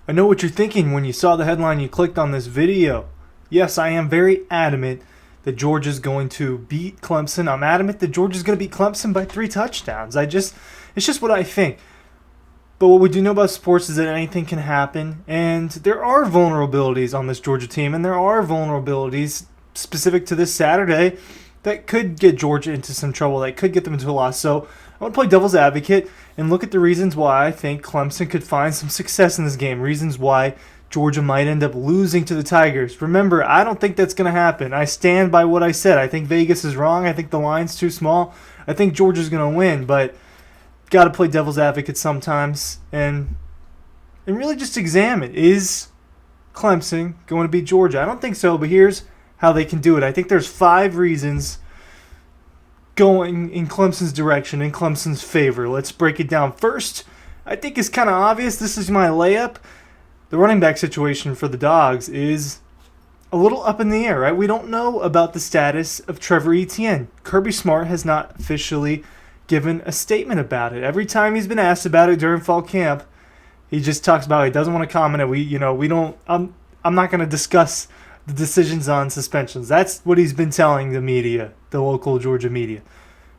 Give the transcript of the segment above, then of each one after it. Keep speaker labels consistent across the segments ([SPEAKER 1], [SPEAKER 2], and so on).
[SPEAKER 1] I know what you're thinking when you saw the headline you clicked on this video. Yes, I am very adamant that Georgia's going to beat Clemson. I'm adamant that Georgia's going to beat Clemson by 3 touchdowns. It's just what I think. But what we do know about sports is that anything can happen, and there are vulnerabilities on this Georgia team, and there are vulnerabilities specific to this Saturday that could get Georgia into some trouble, that could get them into a loss. So I want to play devil's advocate and look at the reasons why I think Clemson could find some success in this game, reasons why Georgia might end up losing to the Tigers. Remember, I don't think that's going to happen. I stand by what I said. I think Vegas is wrong. I think the line's too small. I think Georgia's going to win, but got to play devil's advocate sometimes and really just examine, is Clemson going to beat Georgia? I don't think so, but here's how they can do it. I think there's 5 reasons going in Clemson's direction, in Clemson's favor. Let's break it down. First, I think it's kind of obvious. This is my layup. The running back situation for the Dogs is a little up in the air, right? We don't know about the status of Trevor Etienne. Kirby Smart has not officially given a statement about it. Every time he's been asked about it during fall camp, he just talks about it. He doesn't want to comment. I'm not going to discuss the decisions on suspensions. That's what he's been telling the media, the local Georgia media.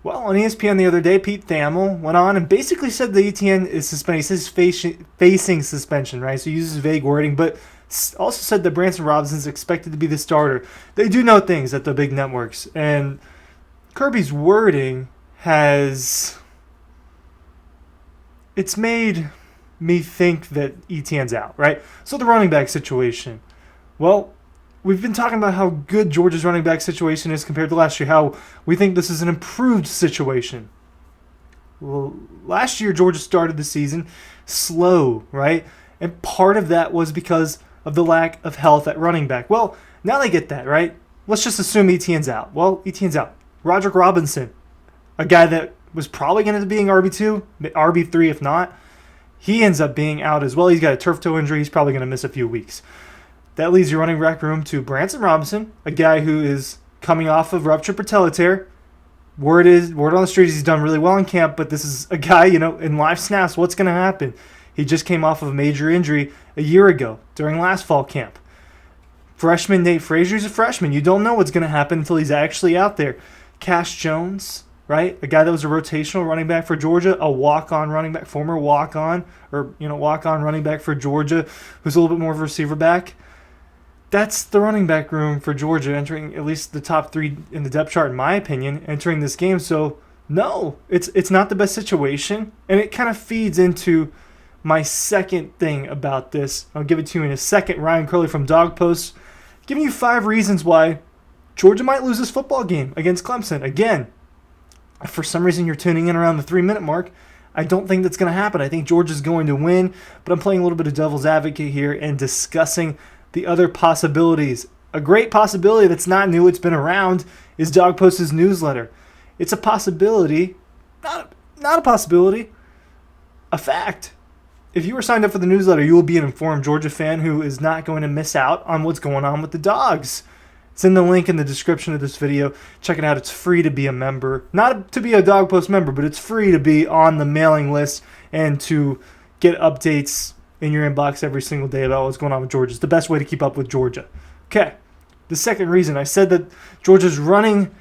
[SPEAKER 1] Well, on ESPN the other day, Pete Thamel went on and basically said that Etienne is suspended. He says facing suspension, right? So he uses vague wording, but also said that Branson Robinson is expected to be the starter. They do know things at the big networks, and Kirby's wording it's made me think that Etienne's out, right? So the running back situation. Well, we've been talking about how good Georgia's running back situation is compared to last year, how we think this is an improved situation. Well, last year Georgia started the season slow, right? And part of that was because of the lack of health at running back. Well, now they get that, right? Let's just assume Etienne's out. Well, Etienne's out. Roderick Robinson, a guy that was probably going to be RB2, RB3 if not, he ends up being out as well. He's got a turf toe injury. He's probably going to miss a few weeks. That leaves your running back room to Branson Robinson, a guy who is coming off of ruptured patella tear. Word on the street is he's done really well in camp, but this is a guy, in live snaps, what's going to happen? He just came off of a major injury a year ago during last fall camp. Freshman Nate Frazier's a freshman. You don't know what's going to happen until he's actually out there. Cash Jones, right? A guy that was a rotational running back for Georgia, a walk-on running back, former walk-on running back for Georgia, who's a little bit more of a receiver back. That's the running back room for Georgia, entering at least the top 3 in the depth chart, in my opinion, entering this game. So, no, it's not the best situation, and it kind of feeds into my second thing about this. I'll give it to you in a second. Ryan Curley from Dawg posts, giving you 5 reasons why Georgia might lose this football game against Clemson. Again, if for some reason you're tuning in around the 3-minute mark, I don't think that's going to happen. I think Georgia's going to win, but I'm playing a little bit of devil's advocate here and discussing the other possibilities. A great possibility that's not new, it's been around, is Dawg Post's newsletter. It's a possibility, not a possibility, a fact. If you were signed up for the newsletter, you will be an informed Georgia fan who is not going to miss out on what's going on with the Dogs. It's in the link in the description of this video. Check it out. It's free to be a member. Not to be a Dawg Post member, but it's free to be on the mailing list and to get updates in your inbox every single day about what's going on with Georgia. It's the best way to keep up with Georgia. Okay, the second reason. I said that Georgia's running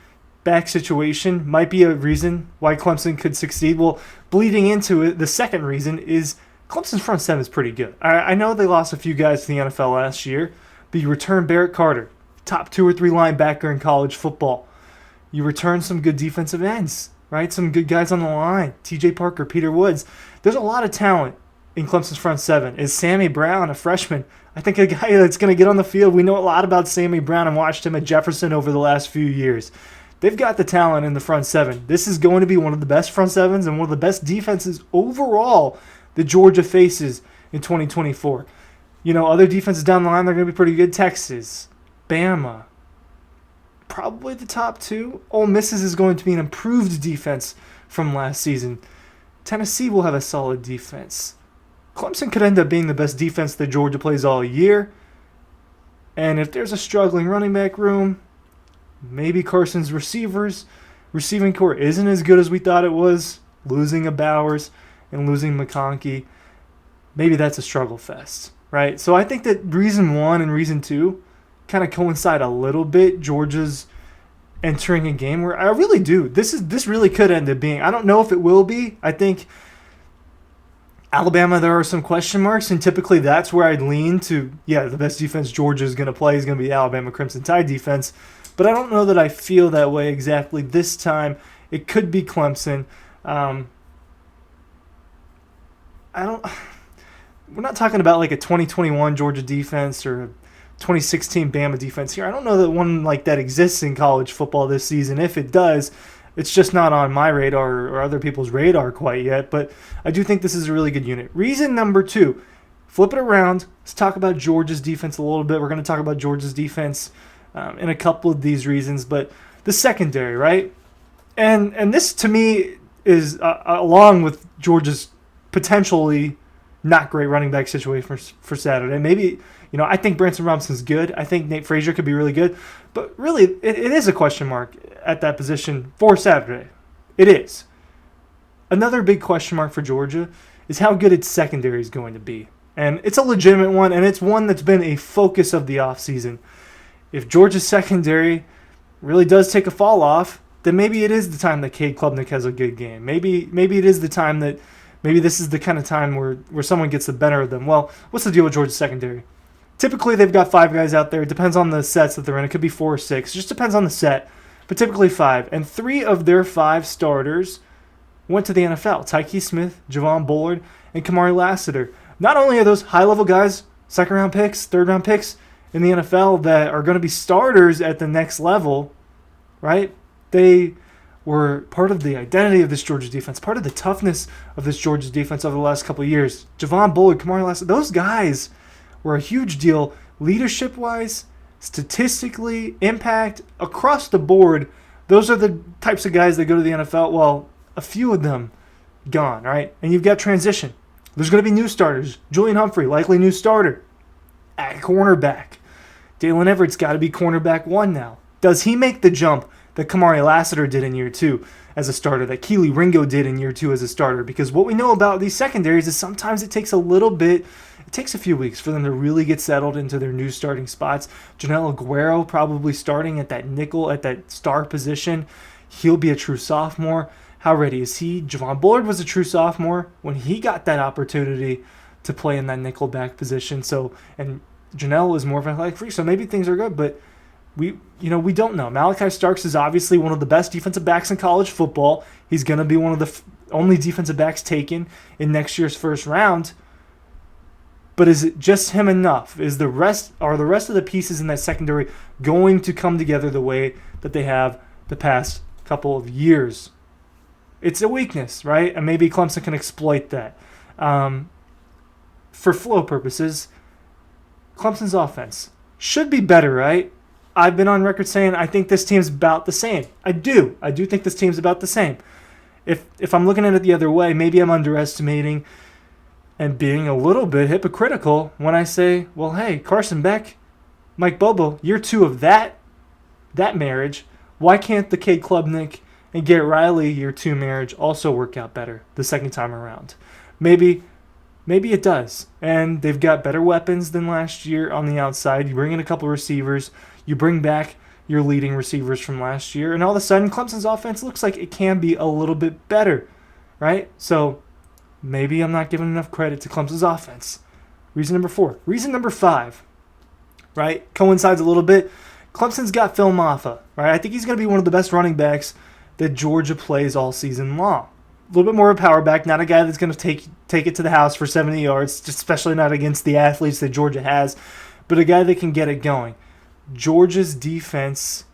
[SPEAKER 1] back situation might be a reason why Clemson could succeed. Well, bleeding into it, the second reason is Clemson's front 7 is pretty good. I know they lost a few guys to the NFL last year, but you return Barrett Carter, top 2 or 3 linebacker in college football. You return some good defensive ends, right? Some good guys on the line. TJ Parker, Peter Woods. There's a lot of talent in Clemson's front 7. Is Sammy Brown, a freshman, I think a guy that's going to get on the field. We know a lot about Sammy Brown and watched him at Jefferson over the last few years. They've got the talent in the front 7. This is going to be one of the best front 7s and one of the best defenses overall that Georgia faces in 2024. Other defenses down the line, they're going to be pretty good. Texas, Bama, probably the top 2. Ole Miss's is going to be an improved defense from last season. Tennessee will have a solid defense. Clemson could end up being the best defense that Georgia plays all year. And if there's a struggling running back room, maybe Carson's receiving core isn't as good as we thought it was, losing a Bowers and losing McConkey. Maybe that's a struggle fest. right? So I think that reason one and reason two kind of coincide a little bit. Georgia's entering a game where I really do. This really could end up being. I don't know if it will be. I think Alabama, there are some question marks, and typically that's where I'd lean to. Yeah, the best defense Georgia is going to play is going to be Alabama Crimson Tide defense, but I don't know that I feel that way exactly this time. It could be Clemson. I don't. We're not talking about like a 2021 Georgia defense or a 2016 Bama defense here. I don't know that one like that exists in college football this season. If it does, it's just not on my radar or other people's radar quite yet. But I do think this is a really good unit. Reason number two, flip it around. Let's talk about Georgia's defense a little bit. We're going to talk about Georgia's defense in a couple of these reasons. But the secondary, right? And this to me is along with Georgia's potentially not great running back situation for Saturday. Maybe, I think Branson Robinson's good. I think Nate Frazier could be really good. But really, it is a question mark at that position for Saturday. It is. Another big question mark for Georgia is how good its secondary is going to be. And it's a legitimate one, and it's one that's been a focus of the offseason. If Georgia's secondary really does take a fall off, then maybe it is the time that Cade Klubnik has a good game. Maybe it is the time that maybe this is the kind of time where someone gets the better of them. Well, what's the deal with Georgia's secondary? Typically, they've got 5 guys out there. It depends on the sets that they're in. It could be 4 or 6. It just depends on the set. But typically 5. And 3 of their 5 starters went to the NFL. Tyke Smith, Javon Bullard, and Kamari Lassiter. Not only are those high-level guys, second-round picks, third-round picks in the NFL that are going to be starters at the next level, right? They were part of the identity of this Georgia defense, part of the toughness of this Georgia defense over the last couple of years. Javon Bullard, Kamari Lassiter, those guys were a huge deal leadership-wise, statistically, impact, across the board. Those are the types of guys that go to the NFL. Well, a few of them gone, right? And you've got transition. There's going to be new starters. Julian Humphrey, likely new starter. At cornerback. Dalen Everett's got to be cornerback 1 now. Does he make the jump that Kamari Lassiter did in year 2 as a starter, that Keely Ringo did in year 2 as a starter? Because what we know about these secondaries is sometimes it takes a few weeks for them to really get settled into their new starting spots. Janelle Aguero probably starting at that nickel, at that star position. He'll be a true sophomore. How ready is he? Javon Bullard was a true sophomore when he got that opportunity to play in that nickel back position. So, and Janelle is more of an athletic freak, so maybe things are good, but we don't know. Malachi Starks is obviously one of the best defensive backs in college football. He's going to be one of the only defensive backs taken in next year's first round. But is it just him enough? Are the rest of the pieces in that secondary going to come together the way that they have the past couple of years? It's a weakness, right? And maybe Clemson can exploit that. For flow purposes, Clemson's offense should be better, right? I've been on record saying I think this team's about the same. I do think this team's about the same. If I'm looking at it the other way, maybe I'm underestimating and being a little bit hypocritical when I say, well, hey, Carson Beck, Mike Bobo, year 2 of that marriage, why can't the Cade Klubnik and Garrett Riley year 2 marriage also work out better the second time around? Maybe it does. And they've got better weapons than last year on the outside. You bring in a couple receivers. You bring back your leading receivers from last year. And all of a sudden, Clemson's offense looks like it can be a little bit better, right? So maybe I'm not giving enough credit to Clemson's offense. Reason number 4. Reason number 5, right, coincides a little bit. Clemson's got Phil Maffa, right? I think he's going to be one of the best running backs that Georgia plays all season long. A little bit more of a power back, not a guy that's going to take it to the house for 70 yards, especially not against the athletes that Georgia has, but a guy that can get it going. Georgia's defense,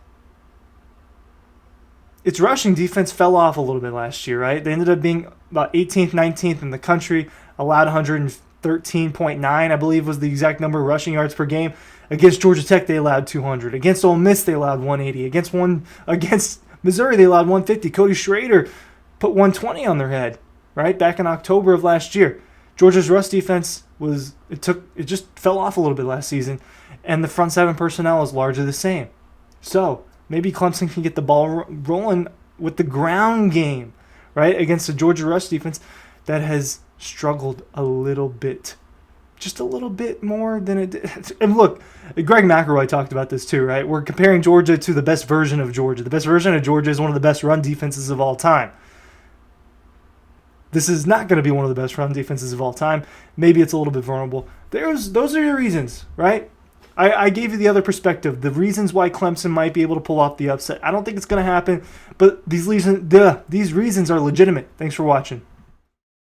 [SPEAKER 1] its rushing defense fell off a little bit last year, right? They ended up being about 18th, 19th in the country, allowed 113.9, I believe was the exact number of rushing yards per game. Against Georgia Tech, they allowed 200. Against Ole Miss, they allowed 180. Against Missouri, they allowed 150. Cody Schrader put 120 on their head, right? Back in October of last year. Georgia's rush defense it just fell off a little bit last season, and the front 7 personnel is largely the same. So maybe Clemson can get the ball rolling with the ground game, right, against the Georgia rush defense that has struggled a little bit just a little bit more than it did. And look, Greg McElroy talked about this too, right? We're comparing Georgia to the best version of Georgia. The best version of Georgia is one of the best run defenses of all time. This is not going to be one of the best run defenses of all time. Maybe it's a little bit vulnerable. Those are your reasons, right? I gave you the other perspective, the reasons why Clemson might be able to pull off the upset. I don't think it's going to happen, but these reasons are legitimate. Thanks for watching.